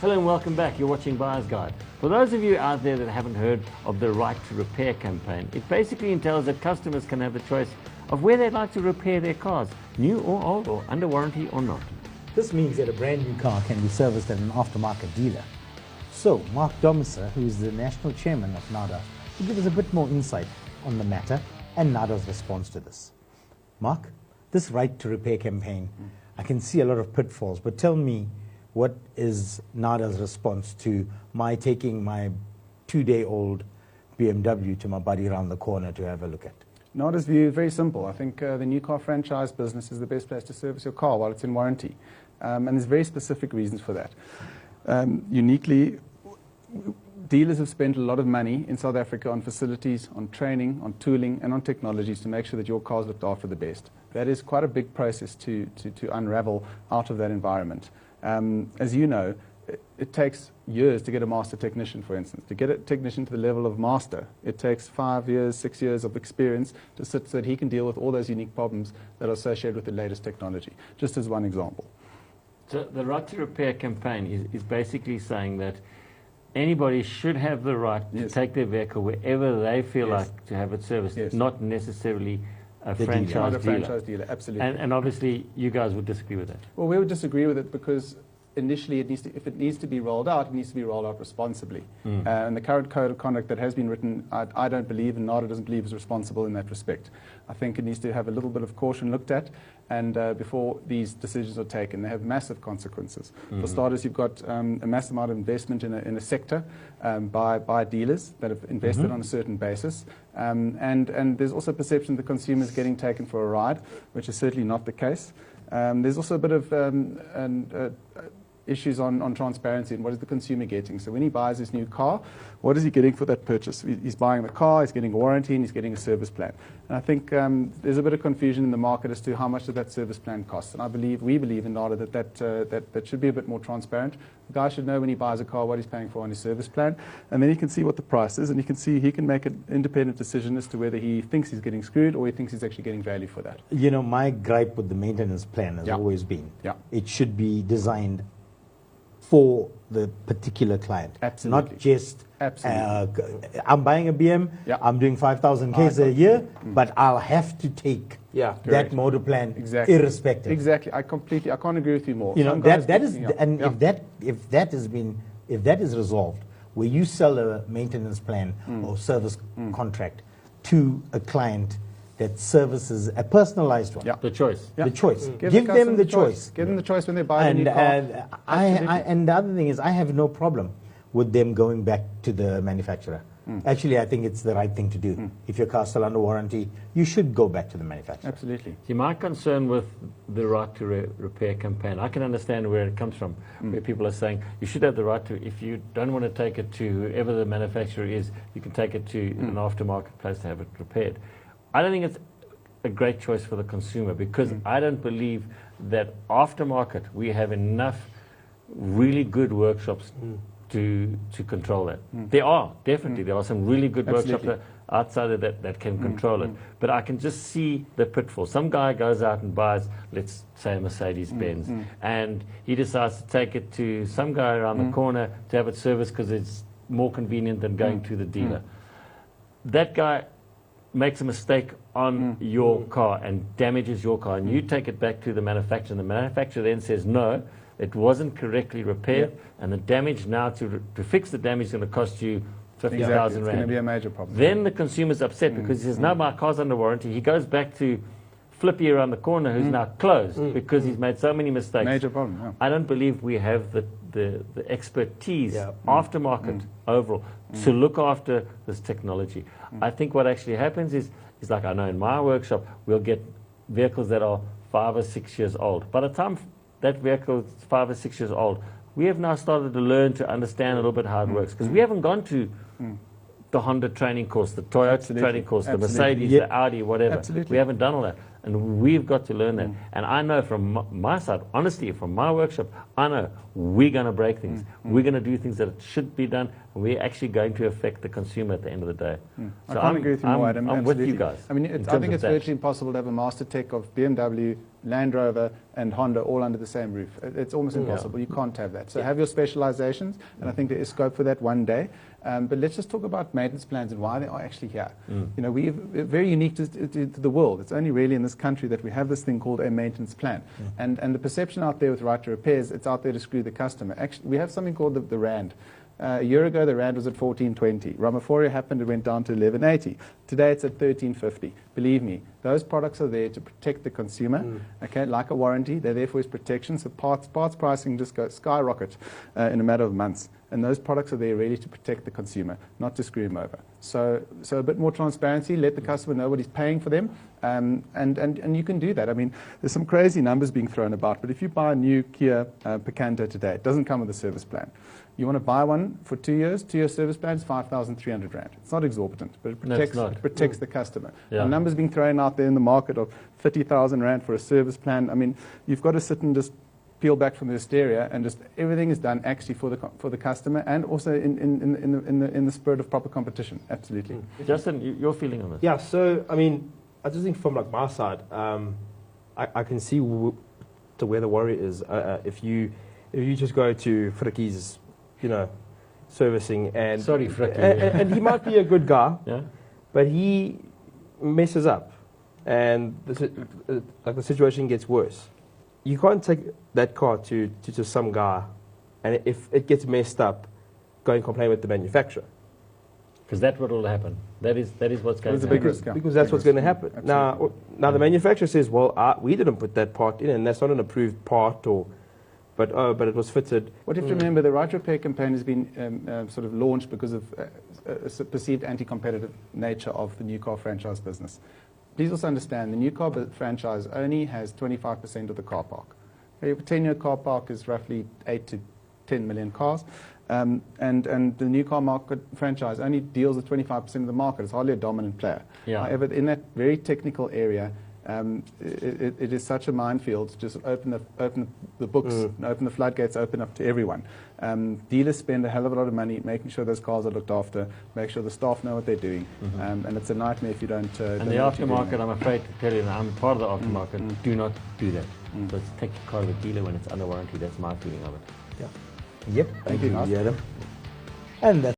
Hello and welcome back. You're watching Buyer's Guide. For those of you out there that haven't heard of the Right to Repair campaign, it basically entails that customers can have the choice of where they'd like to repair their cars, new or old, or under warranty or not. This means that a brand new car can be serviced at an aftermarket dealer. So, Mark Domiser, who is the national chairman of NADA, will give us a bit more insight on the matter and NADA's response to this. Mark, this Right to Repair campaign, I can see a lot of pitfalls, but tell me, what is NADA's response to my taking my 2-day-old BMW to my buddy around the corner to have a look at? NADA's view is very simple. I think the new car franchise business is the best place to service your car while it's in warranty. And there's very specific reasons for that. Uniquely, dealers have spent a lot of money in South Africa on facilities, on training, on tooling, and on technologies to make sure that your car's looked after the best. That is quite a big process to unravel out of that environment. As you know, it takes years to get a master technician, for instance. To get a technician to the level of master, it takes 5 years, 6 years of experience to sit so that he can deal with all those unique problems that are associated with the latest technology, just as one example. So the Right to Repair campaign is basically saying that anybody should have the right to take their vehicle wherever they feel like to have it serviced, not necessarily a franchise dealer. Absolutely. And obviously, you guys would disagree with that. Well, we would disagree with it because initially, if it needs to be rolled out, it needs to be rolled out responsibly. And the current code of conduct that has been written, I don't believe, and NADA doesn't believe, is responsible in that respect. I think it needs to have a little bit of caution looked at, and before these decisions are taken, they have massive consequences. For starters, you've got a massive amount of investment in a sector by dealers that have invested on a certain basis, and there's also perception that the consumer is getting taken for a ride, which is certainly not the case. There's also a bit of issues on transparency and what is the consumer getting. So when he buys his new car, what is he getting for that purchase? He's buying the car, he's getting a warranty, and he's getting a service plan. And I think there's a bit of confusion in the market as to how much does that service plan cost. And we believe in NADA that should be a bit more transparent. The guy should know when he buys a car what he's paying for on his service plan, and then he can see what the price is, and he can make an independent decision as to whether he thinks he's getting screwed or he thinks he's actually getting value for that. You know, my gripe with the maintenance plan has always been it should be designed for the particular client. Absolutely. Not just, I'm buying a BM, I'm doing 5,000 Ks a year, but I'll have to take that motor plan irrespective. Exactly. I can't agree with you more. You know, if that is resolved, where you sell a maintenance plan or service contract to a client that services a personalized one. The choice. The choice. Give them the choice. Give them the choice when they buy a new car. And the other thing is, I have no problem with them going back to the manufacturer. Actually, I think it's the right thing to do. If your car's still under warranty, you should go back to the manufacturer. Absolutely. See, my concern with the Right to Repair campaign, I can understand where it comes from, where people are saying you should have the right to, if you don't want to take it to whoever the manufacturer is, you can take it to an aftermarket place to have it repaired. I don't think it's a great choice for the consumer because I don't believe that aftermarket we have enough really good workshops to control that. There are, definitely, there are some really good workshops outside of that can control it. But I can just see the pitfall. Some guy goes out and buys, let's say, a Mercedes-Benz, and he decides to take it to some guy around the corner to have it serviced because it's more convenient than going to the dealer. That guy makes a mistake on your car and damages your car, and you take it back to the manufacturer, and the manufacturer then says, no, it wasn't correctly repaired, and the damage now to fix the damage is going to cost you 50,000 Rand. It's going to be a major problem. Then the consumer's upset because he says, no, my car's under warranty. He goes back to Flippy around the corner who's now closed because he's made so many mistakes. Major problem, I don't believe we have the expertise, aftermarket overall, to look after this technology. I think what actually happens is like I know in my workshop, we'll get vehicles that are 5 or 6 years old. By the time that vehicle is 5 or 6 years old, we have now started to learn to understand a little bit how it works because we haven't gone to the Honda training course, the Toyota training course, the Mercedes, the Audi, whatever. We haven't done all that. And we've got to learn that. And I know from my side, honestly, from my workshop, I know we're going to break things. We're going to do things that should be done. And we're actually going to affect the consumer at the end of the day. I can't agree with you more, Adam. I'm with you guys. I mean, I think it's virtually impossible to have a master tech of BMW, Land Rover, and Honda all under the same roof. It's almost impossible. You can't have that. So have your specializations, and I think there is scope for that one day. But let's just talk about maintenance plans and why they are actually here. You know, we're very unique to the world. It's only really in this country that we have this thing called a maintenance plan. And the perception out there with right to repairs, it's out there to screw the customer. Actually, we have something called the Rand. A year ago, the Rand was at 14.20. Ramaphoria happened, it went down to 11.80. Today, it's at 13.50. Believe me, those products are there to protect the consumer, okay, like a warranty. They're there for its protection. So parts pricing just goes skyrocket in a matter of months. And those products are there really to protect the consumer, not to screw him over. So a bit more transparency, let the customer know what he's paying for them, and you can do that. I mean, there's some crazy numbers being thrown about, but if you buy a new Kia Picanto today, it doesn't come with a service plan. You want to buy one for 2 years, 2-year service plan is 5,300 Rand. It's not exorbitant, but it protects the customer. Yeah. Numbers being thrown out there in the market of 30,000 Rand for a service plan. I mean, you've got to sit and just peel back from the hysteria, and just everything is done actually for the customer, and also in the spirit of proper competition. Absolutely. Justin, your feeling on this? Yeah. So I mean, I just think from like my side, I can see to where the worry is. If you just go to Frikki's, you know, servicing, and sorry, Frikkie, and he might be a good guy, yeah, but he messes up, and the situation gets worse. You can't take that car to some guy, and if it gets messed up, go and complain with the manufacturer. Because that's what will happen. That is what's going to happen. Because that's what's going to happen. Now the manufacturer says, well, we didn't put that part in, and that's not an approved part, but it was fitted. What you have to remember, the right repair campaign has been sort of launched because of a perceived anti-competitive nature of the new car franchise business. Please also understand, the new car franchise only has 25% of the car park. A 10-year car park is roughly 8 to 10 million cars, and the new car market franchise only deals with 25% of the market. It's hardly a dominant player. Yeah. However, in that very technical area, it is such a minefield to just open the books, and open the floodgates, open up to everyone. Dealers spend a hell of a lot of money making sure those cars are looked after, make sure the staff know what they're doing, and it's a nightmare if you don't. And the aftermarket, I'm afraid to tell you, now I'm part of the aftermarket, do not do that. So it's take your car to the dealer when it's under warranty. That's my feeling of it. Yeah. Yep. Thank you, Adam. And that's